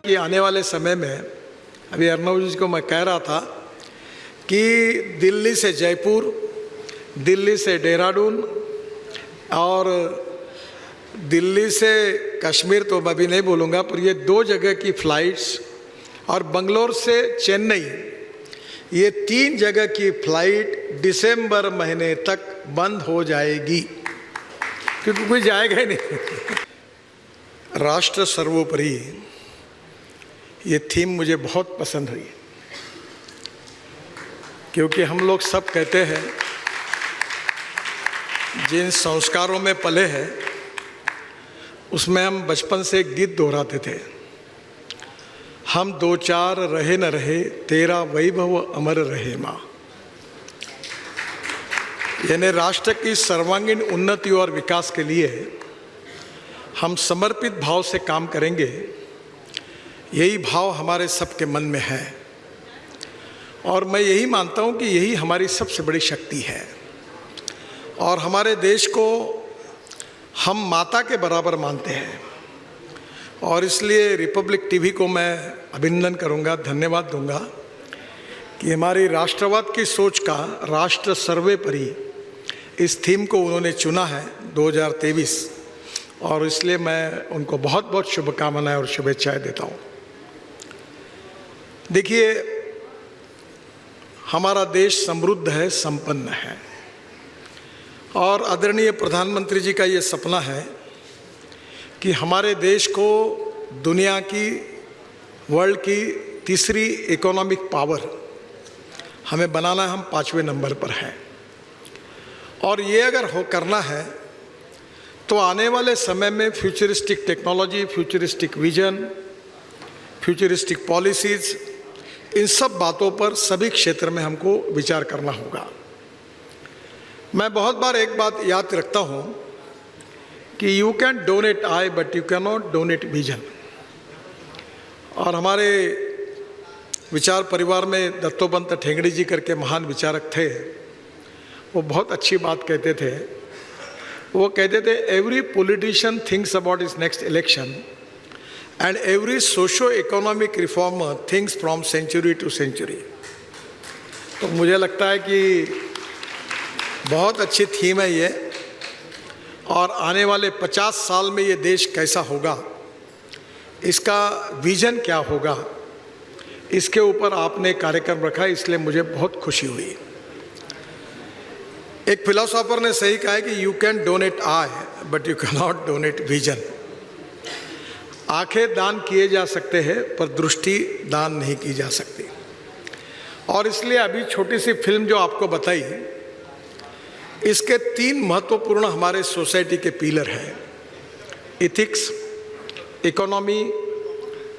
कि आने वाले समय में, अभी अर्नब जी को मैं कह रहा था कि दिल्ली से जयपुर, दिल्ली से देहरादून और दिल्ली से कश्मीर तो मैं भी नहीं बोलूँगा, पर ये 2 जगह की फ़्लाइट्स और बंगलोर से चेन्नई, ये 3 जगह की फ़्लाइट दिसंबर महीने तक बंद हो जाएगी, क्योंकि कोई जाएगा ही नहीं। राष्ट्र सर्वोपरि, ये थीम मुझे बहुत पसंद हुई, क्योंकि हम लोग सब कहते हैं, जिन संस्कारों में पले हैं उसमें हम बचपन से एक गीत दोहराते थे, हम 2-4 रहे न रहे, तेरा वैभव अमर रहे माँ। यानी राष्ट्र की सर्वांगीण उन्नति और विकास के लिए हम समर्पित भाव से काम करेंगे, यही भाव हमारे सबके मन में है। और मैं यही मानता हूँ कि यही हमारी सबसे बड़ी शक्ति है, और हमारे देश को हम माता के बराबर मानते हैं। और इसलिए रिपब्लिक टीवी को मैं अभिनंदन करूँगा, धन्यवाद दूंगा कि हमारी राष्ट्रवाद की सोच का राष्ट्र सर्वोपरि इस थीम को उन्होंने चुना है 2023, और इसलिए मैं उनको बहुत बहुत शुभकामनाएं और शुभेच्छाएं देता हूँ। देखिए, हमारा देश समृद्ध है, संपन्न है, और आदरणीय प्रधानमंत्री जी का ये सपना है कि हमारे देश को दुनिया की, वर्ल्ड की तीसरी इकोनॉमिक पावर हमें बनाना है। हम 5वें नंबर पर हैं, और ये अगर करना है तो आने वाले समय में futuristic technology, futuristic vision, futuristic policies, इन सब बातों पर सभी क्षेत्र में हमको विचार करना होगा। मैं बहुत बार एक बात याद रखता हूँ कि you can donate I but you can not donate vision. और हमारे विचार परिवार में दत्तोपंत ठेंगड़ी जी करके महान विचारक थे, वो बहुत अच्छी बात कहते थे। वो कहते थे, every politician thinks about his next election and every socio economic reformer thinks from century to century. तो मुझे लगता है कि बहुत अच्छी थीम है ये, और आने वाले 50 साल में ये देश कैसा होगा, इसका विजन क्या होगा, इसके ऊपर आपने कार्यक्रम रखा, इसलिए मुझे बहुत खुशी हुई। एक फिलोसोफर ने सही कहा है कि you can donate I but you can not donate vision. आंखें दान किए जा सकते हैं, पर दृष्टि दान नहीं की जा सकती। और इसलिए अभी छोटी सी फिल्म जो आपको बताई, इसके 3 महत्वपूर्ण हमारे सोसाइटी के पिलर हैं: ethics, economy,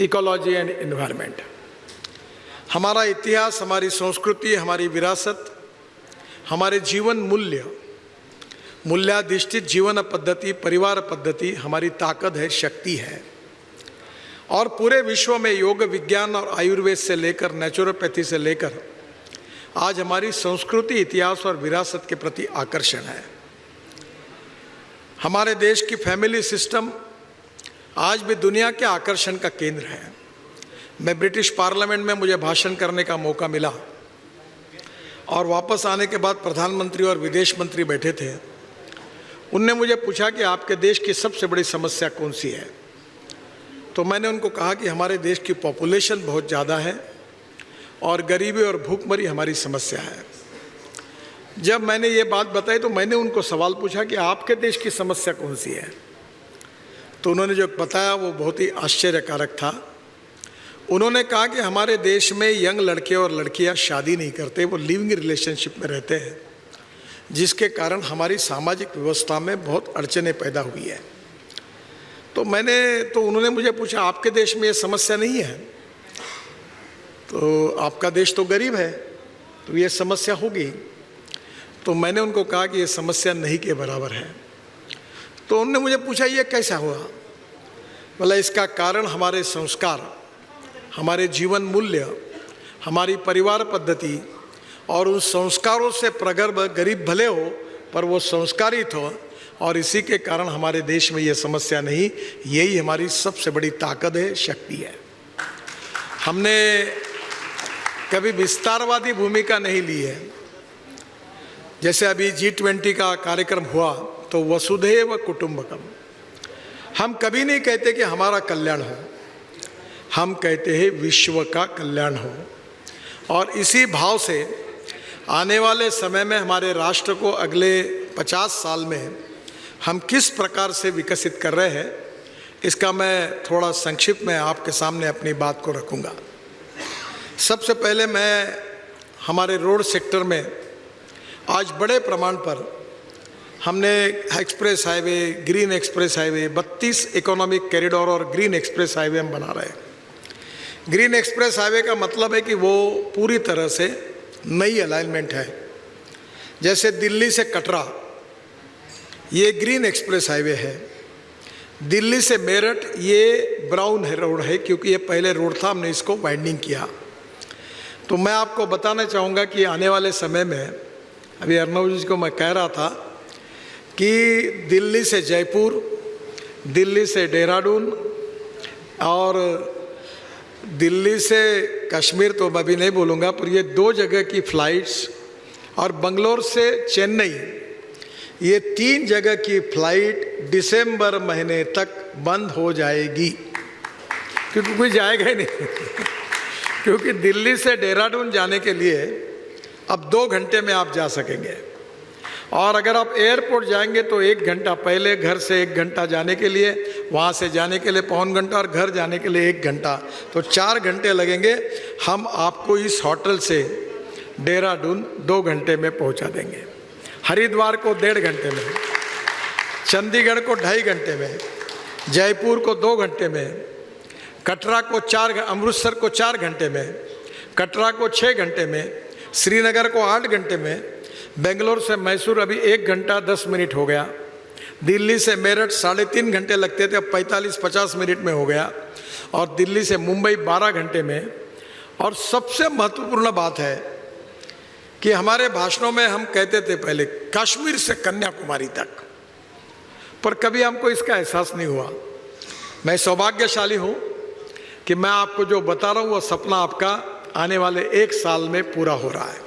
ecology and environment. हमारा इतिहास, हमारी संस्कृति, हमारी विरासत, हमारे जीवन मूल्य, मूल्याधिष्ठित जीवन पद्धति, परिवार पद्धति हमारी ताकत है, शक्ति है। और पूरे विश्व में योग विज्ञान और आयुर्वेद से लेकर नेचुरोपैथी से लेकर आज हमारी संस्कृति, इतिहास और विरासत के प्रति आकर्षण है। हमारे देश की फैमिली सिस्टम आज भी दुनिया के आकर्षण का केंद्र है। मैं ब्रिटिश पार्लियामेंट में मुझे भाषण करने का मौका मिला, और वापस आने के बाद प्रधानमंत्री और विदेश मंत्री बैठे थे। उनने मुझे पूछा कि आपके देश की सबसे बड़ी समस्या कौन सी है। तो मैंने उनको कहा कि हमारे देश की पॉपुलेशन बहुत ज़्यादा है और गरीबी और भूखमरी हमारी समस्या है। जब मैंने ये बात बताई तो मैंने उनको सवाल पूछा कि आपके देश की समस्या कौन सी है। तो उन्होंने जो बताया वो बहुत ही आश्चर्यकारक था। उन्होंने कहा कि हमारे देश में यंग लड़के और लड़कियां शादी नहीं करते, वो लिविंग रिलेशनशिप में रहते हैं, जिसके कारण हमारी सामाजिक व्यवस्था में बहुत अड़चनें पैदा हुई है। तो उन्होंने मुझे पूछा, आपके देश में ये समस्या नहीं है? तो आपका देश तो गरीब है, तो ये समस्या होगी। तो मैंने उनको कहा कि ये समस्या नहीं के बराबर है। तो उन्होंने मुझे पूछा, ये कैसा हुआ? बोला, इसका कारण हमारे संस्कार, हमारे जीवन मूल्य, हमारी परिवार पद्धति, और उन संस्कारों से प्रगल्भ, गरीब भले हो पर वो संस्कारित हो, और इसी के कारण हमारे देश में ये समस्या नहीं। यही हमारी सबसे बड़ी ताकत है, शक्ति है। हमने कभी विस्तारवादी भूमिका नहीं ली है। जैसे अभी G20 का कार्यक्रम हुआ तो वसुधैव कुटुंबकम, हम कभी नहीं कहते कि हमारा कल्याण हो, हम कहते हैं विश्व का कल्याण हो। और इसी भाव से आने वाले समय में हमारे राष्ट्र को अगले 50 साल में हम किस प्रकार से विकसित कर रहे हैं, इसका मैं थोड़ा संक्षिप्त में आपके सामने अपनी बात को रखूंगा। सबसे पहले मैं हमारे रोड सेक्टर में आज बड़े प्रमाण पर हमने express highway, green express highway, 32 economic corridor और ग्रीन एक्सप्रेस हाईवे हम बना रहे हैं। ग्रीन एक्सप्रेस हाईवे का मतलब है कि वो पूरी तरह से नई अलाइनमेंट है। जैसे दिल्ली से कटरा, ये ग्रीन एक्सप्रेस हाईवे है। दिल्ली से मेरठ, ये ब्राउन रोड है क्योंकि ये पहले रोड था, हमने इसको वाइंडिंग किया। तो मैं आपको बताना चाहूँगा कि आने वाले समय में, अभी अर्नब जी को मैं कह रहा था कि दिल्ली से जयपुर, दिल्ली से देहरादून और दिल्ली से कश्मीर तो मैं अभी नहीं बोलूँगा, पर ये 2 जगह की फ़्लाइट्स और बंगलोर से चेन्नई, ये 3 जगह की फ़्लाइट दिसंबर महीने तक बंद हो जाएगी, क्योंकि कोई जाएगा ही नहीं क्योंकि दिल्ली से देहरादून जाने के लिए अब 2 घंटे में आप जा सकेंगे, और अगर आप एयरपोर्ट जाएंगे तो 1 घंटा पहले, घर से 1 घंटा जाने के लिए, वहाँ से जाने के लिए पौन घंटा और घर जाने के लिए 1 घंटा, तो 4 घंटे लगेंगे। हम आपको इस होटल से देहरादून 2 घंटे में पहुँचा देंगे, हरिद्वार को 1.5 घंटे में, चंडीगढ़ को 2.5 घंटे में, जयपुर को 2 घंटे में, कटरा को 4, अमृतसर को 4 घंटे में, कटरा को 6 घंटे में, श्रीनगर को 8 घंटे में, बेंगलोर से मैसूर अभी 1 घंटा 10 मिनट हो गया, दिल्ली से मेरठ 3.5 घंटे लगते थे, अब 45-50 मिनट में हो गया, और दिल्ली से मुंबई 12 घंटे में। और सबसे महत्वपूर्ण बात है कि हमारे भाषणों में हम कहते थे पहले कश्मीर से कन्याकुमारी तक, पर कभी हमको इसका एहसास नहीं हुआ। मैं सौभाग्यशाली हूँ कि मैं आपको जो बता रहा हूँ वो सपना आपका आने वाले 1 साल में पूरा हो रहा है।